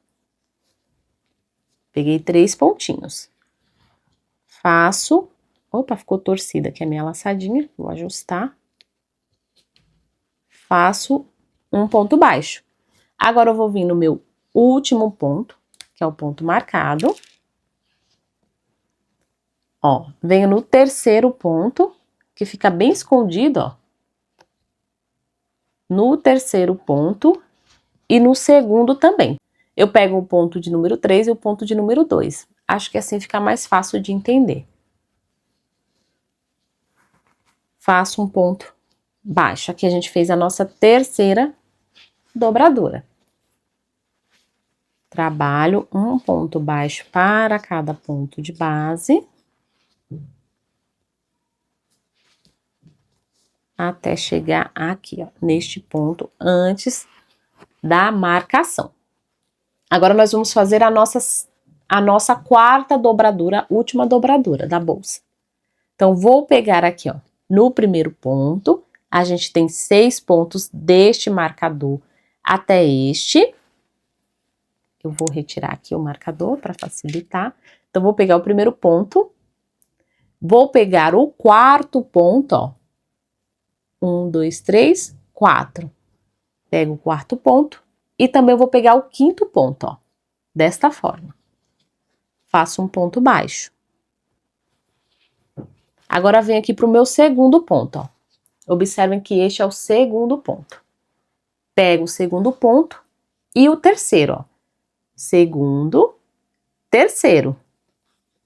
Peguei 3 pontinhos. Faço... Opa, ficou torcida aqui a minha laçadinha, vou ajustar. Faço um ponto baixo. Agora eu vou vir no meu último ponto, que é o ponto marcado. Ó, venho no terceiro ponto, que fica bem escondido, ó. No terceiro ponto, e no segundo também. Eu pego o ponto de número 3 e o ponto de número 2. Acho que assim fica mais fácil de entender. Faço um ponto baixo. Aqui a gente fez a nossa terceira dobradura. Trabalho um ponto baixo para cada ponto de base. Até chegar aqui, ó, neste ponto, antes da marcação. Agora, nós vamos fazer a nossa quarta dobradura, última dobradura da bolsa. Então, vou pegar aqui, ó, no primeiro ponto, a gente tem 6 pontos deste marcador até este. Eu vou retirar aqui o marcador para facilitar. Então, vou pegar o primeiro ponto, vou pegar o quarto ponto, ó. 1, 2, 3, 4. Pego o quarto ponto e também vou pegar o quinto ponto, ó, desta forma. Faço um ponto baixo. Agora venho aqui para o meu segundo ponto, ó. Observem que este é o segundo ponto. Pego o segundo ponto e o terceiro, ó. Segundo, terceiro.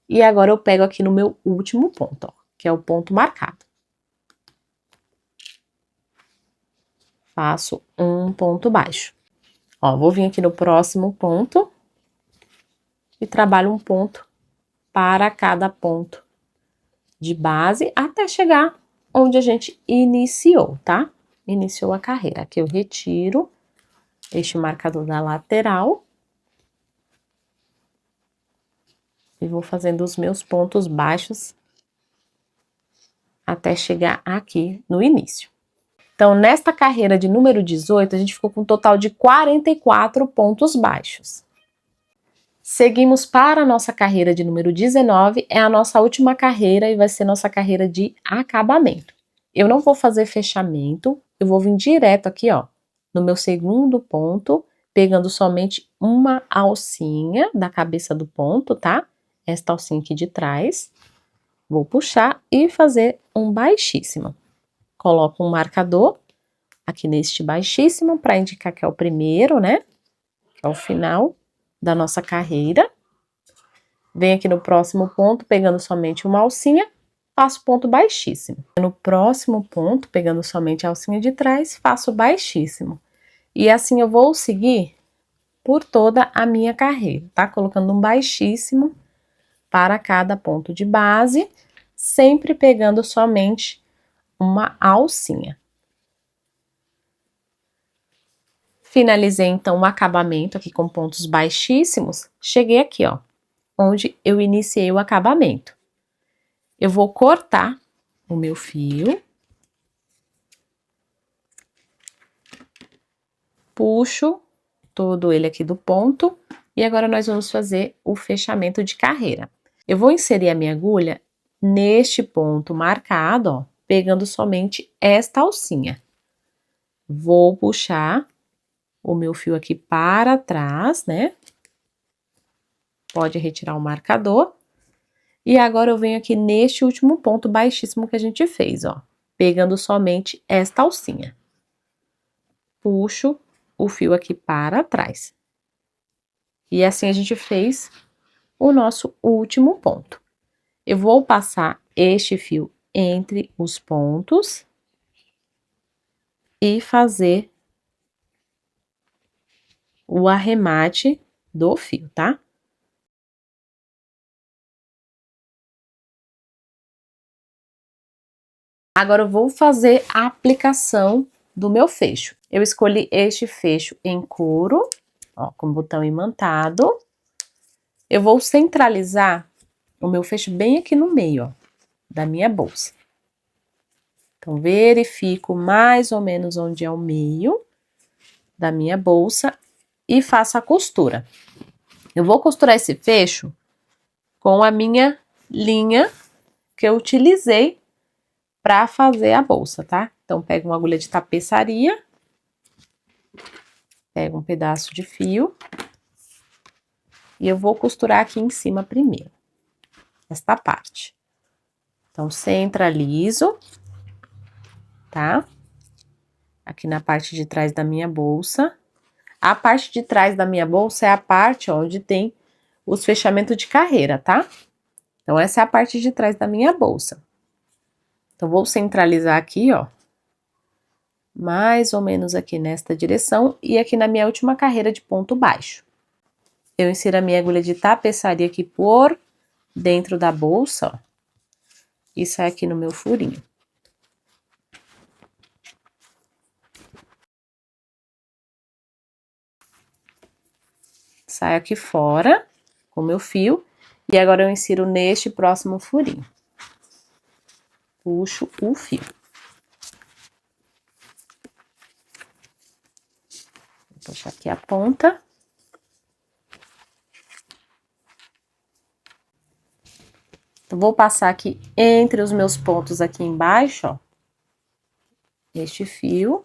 E agora eu pego aqui no meu último ponto, ó, que é o ponto marcado. Faço um ponto baixo. Ó, vou vir aqui no próximo ponto e trabalho um ponto para cada ponto de base até chegar onde a gente iniciou, tá? Iniciou a carreira. Aqui eu retiro este marcador da lateral e vou fazendo os meus pontos baixos até chegar aqui no início. Então, nesta carreira de número 18, a gente ficou com um total de 44 pontos baixos. Seguimos para a nossa carreira de número 19, é a nossa última carreira e vai ser nossa carreira de acabamento. Eu não vou fazer fechamento, eu vou vir direto aqui, ó, no meu segundo ponto, pegando somente uma alcinha da cabeça do ponto, tá? Esta alcinha aqui de trás. Vou puxar e fazer um baixíssimo. Coloco um marcador aqui neste baixíssimo para indicar que é o primeiro, né? Que é o final da nossa carreira. Venho aqui no próximo ponto, pegando somente uma alcinha, faço ponto baixíssimo. No próximo ponto, pegando somente a alcinha de trás, faço baixíssimo. E assim eu vou seguir por toda a minha carreira, tá? Colocando um baixíssimo para cada ponto de base, sempre pegando somente uma alcinha. Finalizei então o acabamento aqui com pontos baixíssimos. Cheguei aqui, ó, onde eu iniciei o acabamento. Eu vou cortar o meu fio. Puxo todo ele aqui do ponto. E agora nós vamos fazer o fechamento de carreira. Eu vou inserir a minha agulha neste ponto marcado, ó, pegando somente esta alcinha. Vou puxar o meu fio aqui para trás, né? Pode retirar o marcador. E agora eu venho aqui neste último ponto baixíssimo que a gente fez, ó. Pegando somente esta alcinha. Puxo o fio aqui para trás. E assim a gente fez o nosso último ponto. Eu vou passar este fio entre os pontos e fazer o arremate do fio, tá? Agora eu vou fazer a aplicação do meu fecho. Eu escolhi este fecho em couro, ó, com botão imantado. Eu vou centralizar o meu fecho bem aqui no meio, ó, da minha bolsa. Então, verifico mais ou menos onde é o meio da minha bolsa e faço a costura. Eu vou costurar esse fecho com a minha linha que eu utilizei para fazer a bolsa, tá? Então, pego uma agulha de tapeçaria, pego um pedaço de fio e eu vou costurar aqui em cima primeiro, esta parte. Então, centralizo, tá? Aqui na parte de trás da minha bolsa. A parte de trás da minha bolsa é a parte onde tem os fechamentos de carreira, tá? Então, essa é a parte de trás da minha bolsa. Então, vou centralizar aqui, ó. Mais ou menos aqui nesta direção e aqui na minha última carreira de ponto baixo. Eu insiro a minha agulha de tapeçaria aqui por dentro da bolsa, ó. E saio aqui no meu furinho. Saio aqui fora com o meu fio e agora eu insiro neste próximo furinho. Puxo o fio. Vou puxar aqui a ponta. Então, vou passar aqui entre os meus pontos aqui embaixo, ó. Este fio.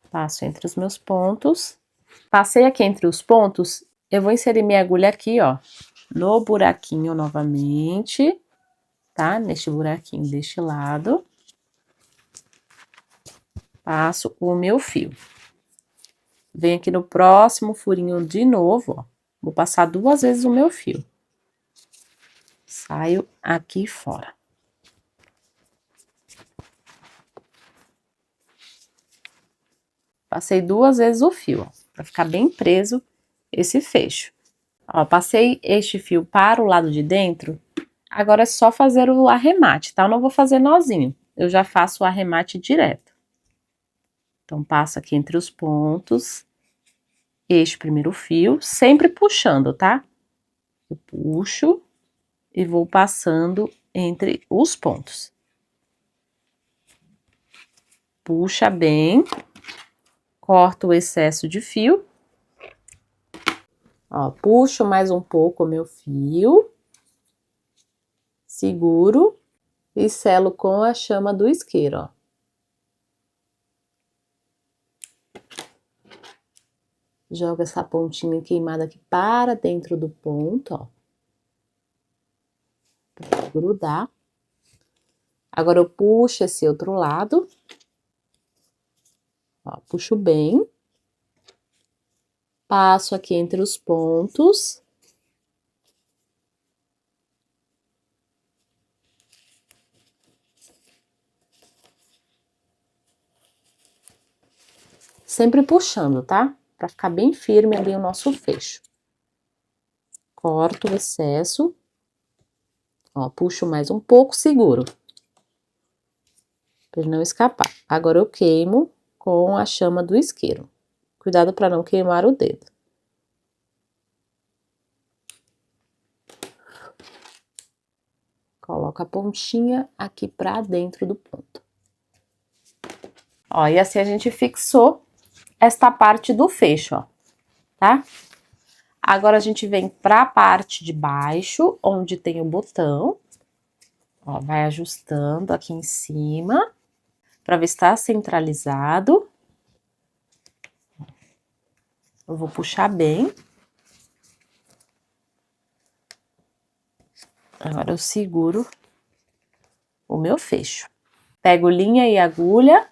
Passo entre os meus pontos. Passei aqui entre os pontos, eu vou inserir minha agulha aqui, ó, no buraquinho novamente, tá? Neste buraquinho deste lado. Passo o meu fio. Venho aqui no próximo furinho de novo, ó. Vou passar 2 vezes o meu fio. Saio aqui fora. Passei 2 vezes o fio, ó, pra ficar bem preso esse fecho. Ó, passei este fio para o lado de dentro, agora é só fazer o arremate, tá? Eu não vou fazer nozinho, eu já faço o arremate direto. Então, passo aqui entre os pontos, este primeiro fio, sempre puxando, tá? Eu puxo e vou passando entre os pontos. Puxa bem, corto o excesso de fio. Ó, puxo mais um pouco o meu fio, seguro e selo com a chama do isqueiro, ó. Jogo essa pontinha queimada aqui para dentro do ponto, ó. Pra grudar. Agora eu puxo esse outro lado. Ó, puxo bem. Passo aqui entre os pontos. Sempre puxando, tá? Pra ficar bem firme ali o nosso fecho. Corto o excesso. Ó, puxo mais um pouco, seguro. Pra ele não escapar. Agora eu queimo com a chama do isqueiro. Cuidado para não queimar o dedo. Coloco a pontinha aqui pra dentro do ponto. Ó, e assim a gente fixou esta parte do fecho, ó, tá? Agora a gente vem pra parte de baixo, onde tem o botão. Ó, vai ajustando aqui em cima, pra ver se tá centralizado. Eu vou puxar bem. Agora eu seguro o meu fecho. Pego linha e agulha.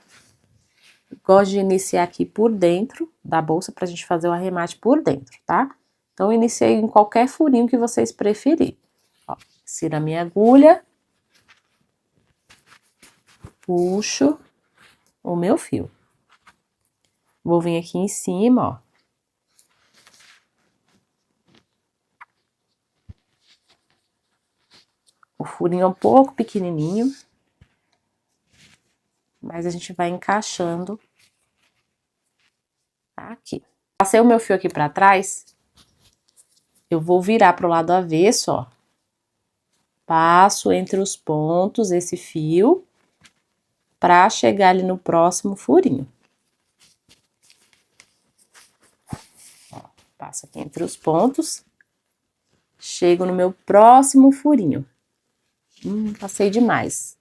Gosto de iniciar aqui por dentro da bolsa pra gente fazer o arremate por dentro, tá? Então, eu iniciei em qualquer furinho que vocês preferirem. Ó, insiro a minha agulha. Puxo o meu fio. Vou vir aqui em cima, ó. O furinho é um pouco pequenininho, mas a gente vai encaixando aqui. Passei o meu fio aqui pra trás, eu vou virar pro lado avesso, ó. Passo entre os pontos esse fio pra chegar ali no próximo furinho. Ó, passo aqui entre os pontos, chego no meu próximo furinho. Passei demais.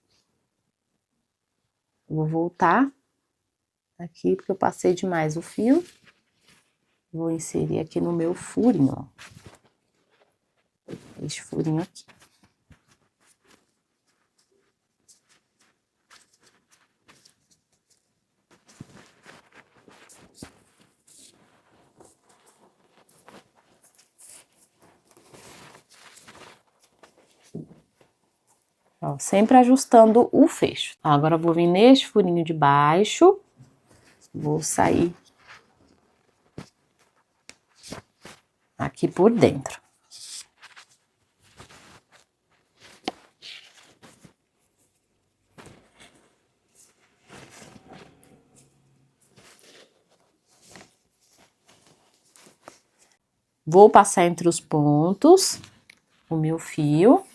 Vou voltar aqui, porque eu passei demais o fio. Vou inserir aqui no meu furinho, ó. Este furinho aqui. Ó, sempre ajustando o fecho. Agora eu vou vir neste furinho de baixo, vou sair aqui por dentro. Vou passar entre os pontos o meu fio.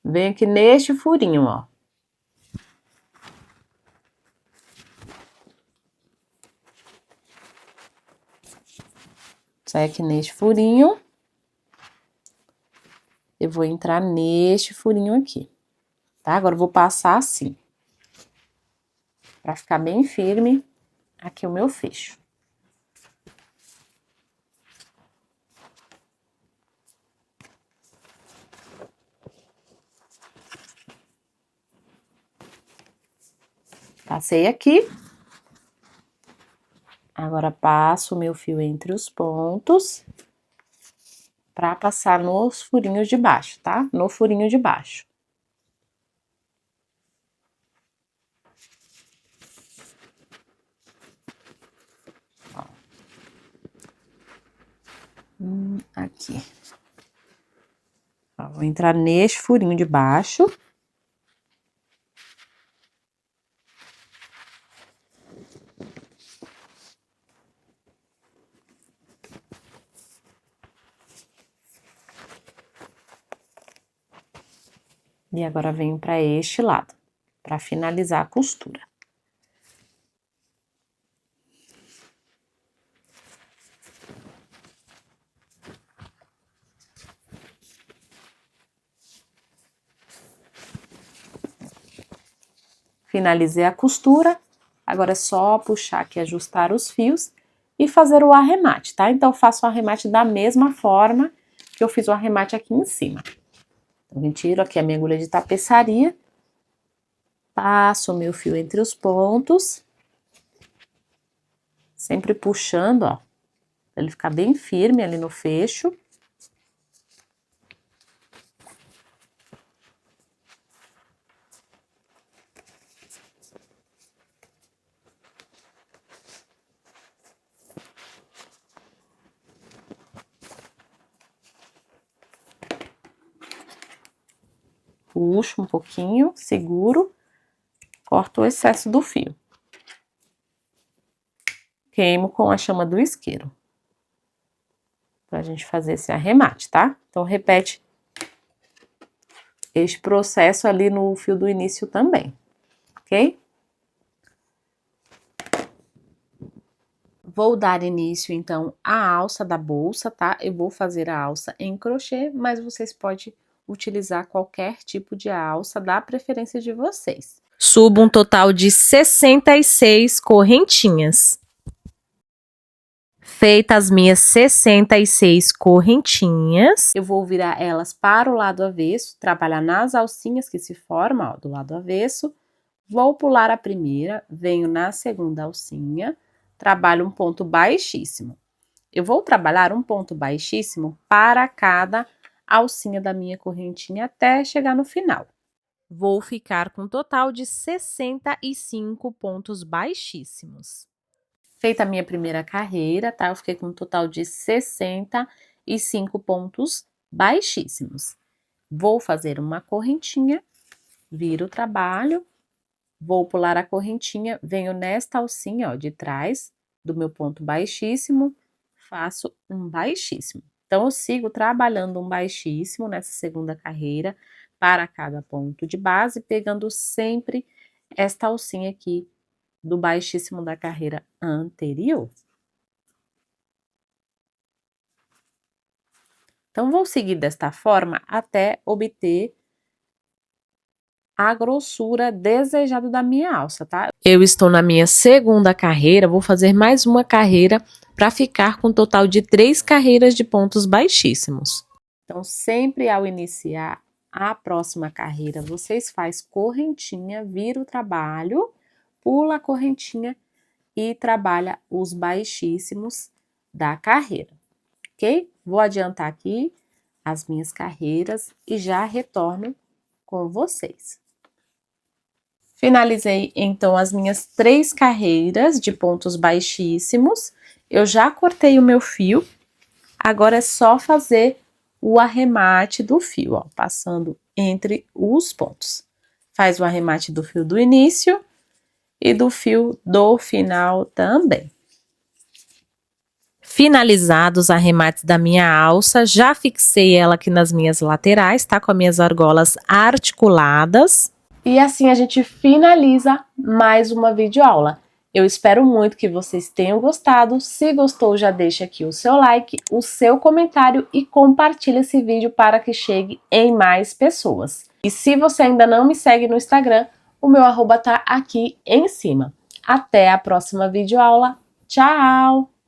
Venho aqui neste furinho, ó. Sai aqui neste furinho. Eu vou entrar neste furinho aqui, tá? Agora eu vou passar assim, pra ficar bem firme aqui o meu fecho. Passei aqui. Agora passo o meu fio entre os pontos pra passar nos furinhos de baixo, tá? No furinho de baixo. Ó. Aqui. Ó, vou entrar neste furinho de baixo. E agora venho para este lado, para finalizar a costura. Finalizei a costura, agora é só puxar aqui, ajustar os fios e fazer o arremate, tá? Então, eu faço o arremate da mesma forma que eu fiz o arremate aqui em cima. Então, retiro aqui a minha agulha de tapeçaria, passo o meu fio entre os pontos, sempre puxando, ó, pra ele ficar bem firme ali no fecho. Puxo um pouquinho, seguro, corto o excesso do fio. Queimo com a chama do isqueiro. Pra gente fazer esse arremate, tá? Então, repete este processo ali no fio do início também, ok? Vou dar início, então, à alça da bolsa, tá? Eu vou fazer a alça em crochê, mas vocês podem utilizar qualquer tipo de alça, da preferência de vocês. Subo um total de 66 correntinhas. Feitas as minhas 66 correntinhas, eu vou virar elas para o lado avesso, trabalhar nas alcinhas que se formam, ó, do lado avesso. Vou pular a primeira, venho na segunda alcinha, trabalho um ponto baixíssimo. Eu vou trabalhar um ponto baixíssimo para cada alcinha da minha correntinha até chegar no final. Vou ficar com um total de 65 pontos baixíssimos. Feita a minha primeira carreira, tá? Eu fiquei com um total de 65 pontos baixíssimos. Vou fazer uma correntinha, viro o trabalho, vou pular a correntinha, venho nesta alcinha, ó, de trás do meu ponto baixíssimo, faço um baixíssimo. Então, eu sigo trabalhando um baixíssimo nessa segunda carreira para cada ponto de base, pegando sempre esta alcinha aqui do baixíssimo da carreira anterior. Então, vou seguir desta forma até obter a grossura desejada da minha alça, tá? Eu estou na minha segunda carreira, vou fazer mais uma carreira para ficar com um total de 3 carreiras de pontos baixíssimos. Então, sempre ao iniciar a próxima carreira, vocês faz correntinha, vira o trabalho, pula a correntinha e trabalha os baixíssimos da carreira, ok? Vou adiantar aqui as minhas carreiras e já retorno com vocês. Finalizei, então, as minhas 3 carreiras de pontos baixíssimos. Eu já cortei o meu fio, agora é só fazer o arremate do fio, ó, passando entre os pontos. Faz o arremate do fio do início e do fio do final também. Finalizados os arremates da minha alça, já fixei ela aqui nas minhas laterais, tá? Com as minhas argolas articuladas. E assim a gente finaliza mais uma videoaula. Eu espero muito que vocês tenham gostado. Se gostou, já deixa aqui o seu like, o seu comentário e compartilha esse vídeo para que chegue em mais pessoas. E se você ainda não me segue no Instagram, o meu arroba tá aqui em cima. Até a próxima videoaula. Tchau!